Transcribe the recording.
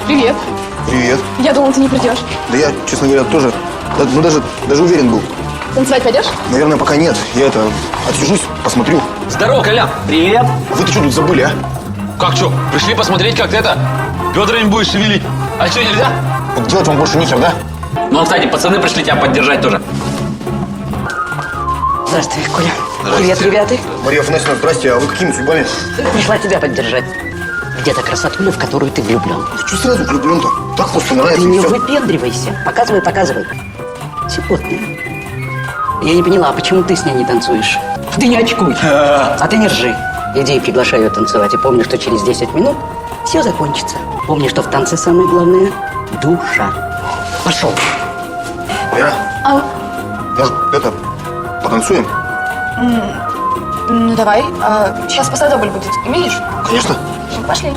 Привет. Привет. Я думал, ты не придешь. Да я, честно говоря, тоже, даже уверен был. Танцевать пойдешь? Наверное, пока нет. Я отсижусь, посмотрю. Здорово, Колян. Привет. Вы-то что тут забыли, а? Как что? Пришли посмотреть, как ты бедрами будешь шевелить. А что, нельзя? Вот делать вам больше нехер, да? Ну, кстати, пацаны пришли тебя поддержать тоже. Здравствуй, Коля. Здравствуйте. Привет, ребята. Мария Афанасьевна, здрасте. А вы какими судьбами? Пришла тебя поддержать. Где-то красотуля, в которую ты влюблен. Ты что сразу влюблен-то? Так просто Ты нравится и не все. выпендривайся. Показывай, показывай. Секундная. Я не поняла, а почему ты с ней не танцуешь? Ты не очкуй. А ты не ржи. Иди и приглашай ее танцевать. И помни, что через 10 минут все закончится. Помни, что в танце самое главное – душа. Пошел. Вера, А, может, потанцуем? ну давай. Сейчас посадобль будет. Имеешь? Конечно. Ну, пошли.